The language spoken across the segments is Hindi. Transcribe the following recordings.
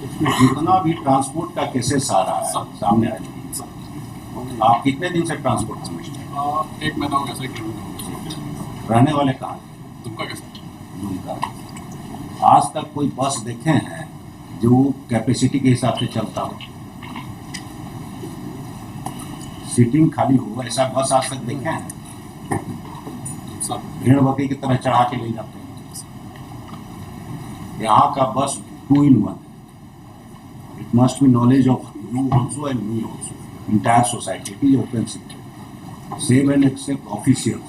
इसमें जितना भी ट्रांसपोर्ट का केसेस आ रहा है सामने आ रही है, आप कितने दिन से ट्रांसपोर्ट समझते हैं? एक महीना हो गया सर, एक महीना हो गया। रहने वाले कहाँ? दुमका कैसे? दुमका। आज तक कोई बस देखे हैं जो कैपेसिटी के हिसाब से चलता हो, सीटिंग खाली हो, ऐसा बस आज तक देखे हैं? सर भेड़ बकरी की तरह चढ़ा के ले जाते हैं। यहाँ का बस 2 in 1 है। It must be knowledge of you also and me also, entire society की open system, save and except official,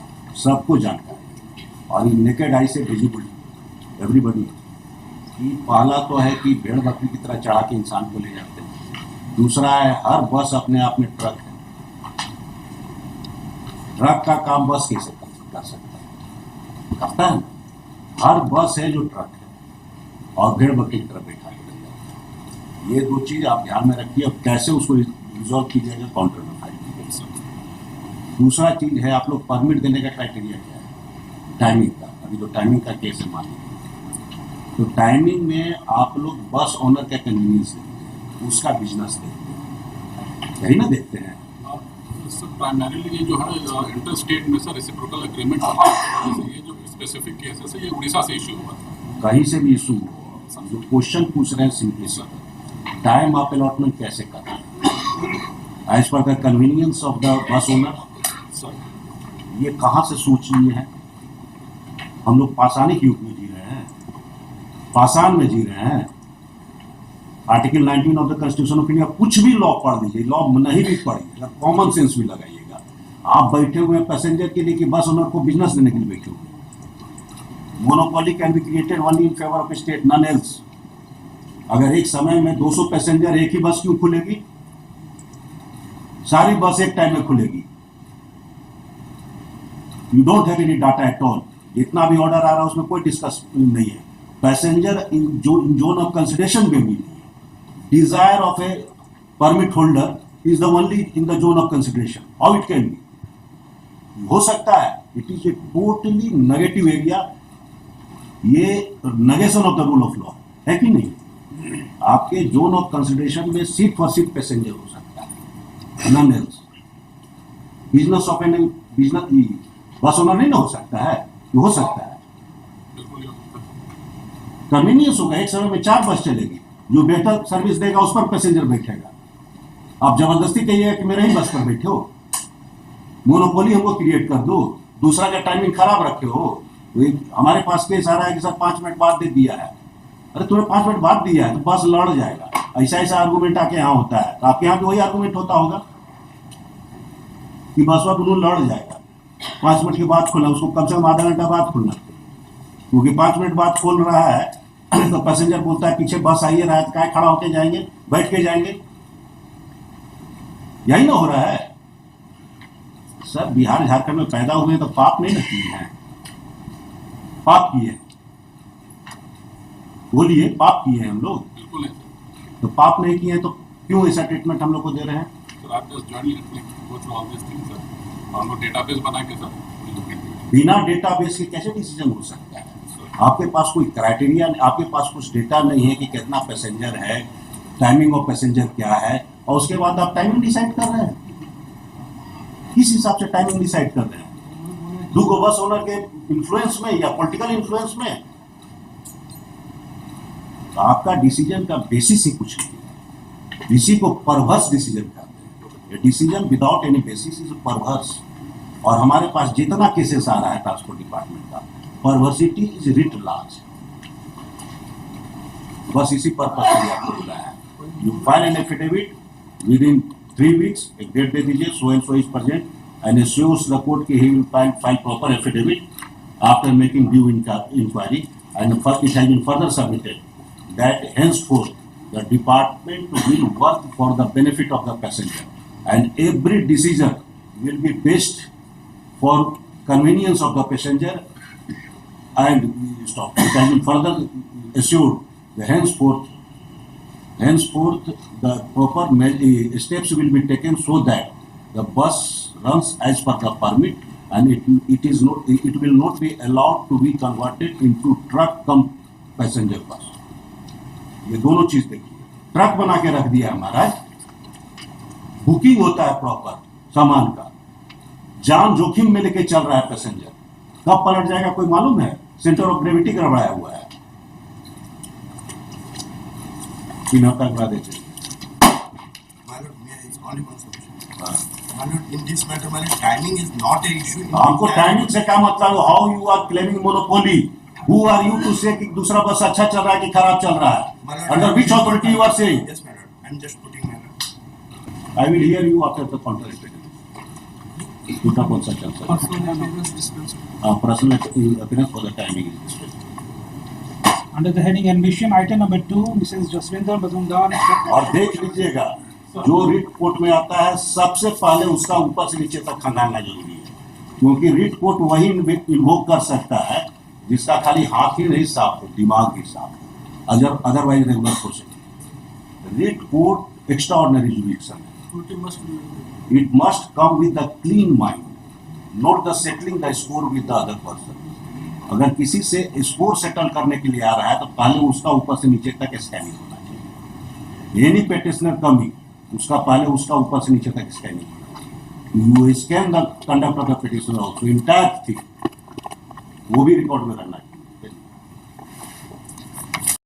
सबको जानकारी है और ये नेकेड आई से विजिबल एवरीबडी। पहला तो है कि भेड़ बकरी की तरह चढ़ा के इंसान को ले जाते हैं। दूसरा है हर बस अपने आप में ट्रक है। ट्रक का काम बस कैसे कर सकता है? करता है ना। हर बस है जो ट्रक है और भेड़ बकरी की तरह बैठा के ले जाता है। ये 2 चीज आप ध्यान में रखिए और कैसे उसको रिजॉल्व कीजिएगा, काउंटर में फाइल कीजिएगा। दूसरा चीज है, आप लोग परमिट देने का क्राइटेरिया क्या है? टाइमिंग का। अभी जो टाइमिंग का केस है मान लीजिए, तो टाइमिंग में आप लोग बस ओनर का कन्वीनियंस देखते हैं, उसका बिजनेस देखते हैं, यही ना देखते हैं। सर प्राइमरीली ये जो है इंटर स्टेट में सर रेसिप्रोकल एग्रीमेंट जैसे ये जो स्पेसिफिक केसेस है ये उड़ीसा से इशू हुआ था। कहीं से भी इशू हो, जो क्वेश्चन पूछ रहे हैं सिंपली सर, टाइम आप अलॉटमेंट कैसे करते हैं as per the convenience of the bus owner? Sir ये कहाँ से सोच लिए हैं? हम लोग पाषाणिक युग में जी रहे हैं, पाषाण में जी रहे हैं। Article 19 of the constitution of India, कुछ भी लॉ पढ़ लीजिए, लॉ नहीं भी पढ़िएगा, कॉमन सेंस भी लगाइएगा। आप बैठे हुए हैं पैसेंजर के लिए कि बस ओनर को बिजनेस देने के लिए बैठे हुए? Monopoly can be created only in favour of state, none else. अगर एक समय में 200 पैसेंजर, एक ही बस क्यों खुलेगी? सारी बस एक टाइम में खुलेगी। You don't have any data at all. जितना भी ऑर्डर आ रहा है उसमें कोई डिस्कस नहीं है। Passenger in zone of consideration में भी नहीं है। Desire of a permit holder is the only in the zone of consideration. How it can be? हो सकता है, it is a totally negative area. ये negation of the rule of law है कि नहीं? आपके जोन ऑफ कंसिडरेशन में सीट फॉर सीट पैसेंजर हो सकता है, none else. Business of an business bus owner नहीं ना हो सकता है? ये हो सकता है। कन्वीनियंस होगा, एक समय में 4 बस चलेगी, जो बेहतर सर्विस देगा उस पर पैसेंजर बैठेगा। आप जबरदस्ती कहिएगा कि मेरे ही बस पर बैठे हो, मोनोपोली हमको क्रिएट कर दो, दूसरा का टाइमिंग खराब रखे हो। हमारे पास केस आ रहा है कि सर 5 मिनट बाद दे दिया है। अरे तुम्हें 5 मिनट बाद दिया है तो बस लड़ जाएगा। ऐसा ऐसा आर्गूमेंट आके यहाँ होता है, तो आपके यहाँ भी वही आर्गूमेंट होता होगा कि बस वह दोनों लड़ जाएगा। 5 मिनट के बाद खोलना, उसको कम से कम आधा घंटा बाद खोलना, क्योंकि 5 मिनट बाद खोल रहा है तो पैसेंजर बोलता है पीछे बस आइए रहा है, क्या खड़ा होके जाएंगे, बैठ के जाएंगे? यही ना हो रहा है सर। बिहार झारखंड में पैदा हुए तो पाप नहीं ना किए हैं? पाप किए हैं, बोलिए, पाप किए हैं हम लोग? बिल्कुल है सर। तो पाप नहीं किए हैं तो क्यों ऐसा ट्रीटमेंट हम लोग को दे रहे हैं? सर आप just join go through all this things sir. हम लोग डेटाबेस बना के सर बिना डेटाबेस के कैसे डिसीजन हो सकता है? आपके पास कोई क्राइटेरिया, आपके पास कुछ डेटा नहीं है कि कितना पैसेंजर है, टाइमिंग ऑफ पैसेंजर क्या है, और उसके बाद आप टाइमिंग डिसाइड कर रहे हैं। किस हिसाब से टाइमिंग डिसाइड कर रहे हैं? दो बस ओनर के इन्फ्लुएंस में या पॉलिटिकल इन्फ्लुएंस में? तो आपका डिसीजन का बेसिस ही कुछ नहीं है। इसी को परवर्स डिसीजन कहते हैं। Decision without any basis is perverse. और हमारे पास जितना केसेस आ रहा है ट्रांसपोर्ट डिपार्टमेंट का, परवर्सिटी इज रिट लार्ज। बस इसी पर्पज से आपको बोला है, you file an affidavit within 3 weeks, एक डेट दे दीजिए, so and so is present and assures the court कि he will file proper affidavit after making due inquiry and it has been further submitted that henceforth the department will work for the benefit of the passenger and every decision will be based for convenience of the passenger and stop. It has been further assured that henceforth the proper steps will be taken so that the bus runs as per the permit and it will not be allowed to be converted into truck cum passenger bus. ये दोनों चीज देखिए। ट्रक बना के रख दिया महाराज। बुकिंग होता है प्रॉपर सामान का, जान जोखिम में लेके चल रहा है पैसेंजर, कब पलट जाएगा कोई मालूम है? सेंटर ऑफ ग्रेविटी गड़बड़ाया हुआ है। 3 हफ्ता के बाद ऐसे My lord, may I- it's only one solution. My lord, in this matter, my lord, timing is not an issue. हमको टाइमिंग से क्या मतलब? How you are claiming monopoly? Who are you to say कि दूसरा बस अच्छा चल रहा है कि खराब चल रहा My है? lord, under which authority you are saying? Yes, my lord. I'm just putting my lord. I will hear you after the contract. दूसरा कौन सा चल सकता है? Personal appearance for the timing. Under the heading admission, item number 2, Mrs. Jaswinder Mazumdar. और देख लीजिएगा, जो रिट कोर्ट में आता है सबसे पहले उसका ऊपर से नीचे तक खंगालना जरूरी है, क्योंकि रिट कोर्ट वही इन्वोक कर सकता है जिसका खाली हाथ ही नहीं साफ हो, दिमाग भी साफ हो, otherwise regular proceeding. Writ court extra ordinary jurisdiction है। It must come with the clean mind, not the settling the score with the other person. अगर किसी से स्कोर सेटल करने के लिए आ रहा है तो पहले उसका ऊपर से नीचे तक स्कैनिंग होना चाहिए। एनी पेटिशनर कमिंग, उसका पहले उसका ऊपर से नीचे तक स्कैनिंग होना चाहिए। You scan the conduct of the petition also, entire thing, वो भी रिकॉर्ड में रहना चाहिए।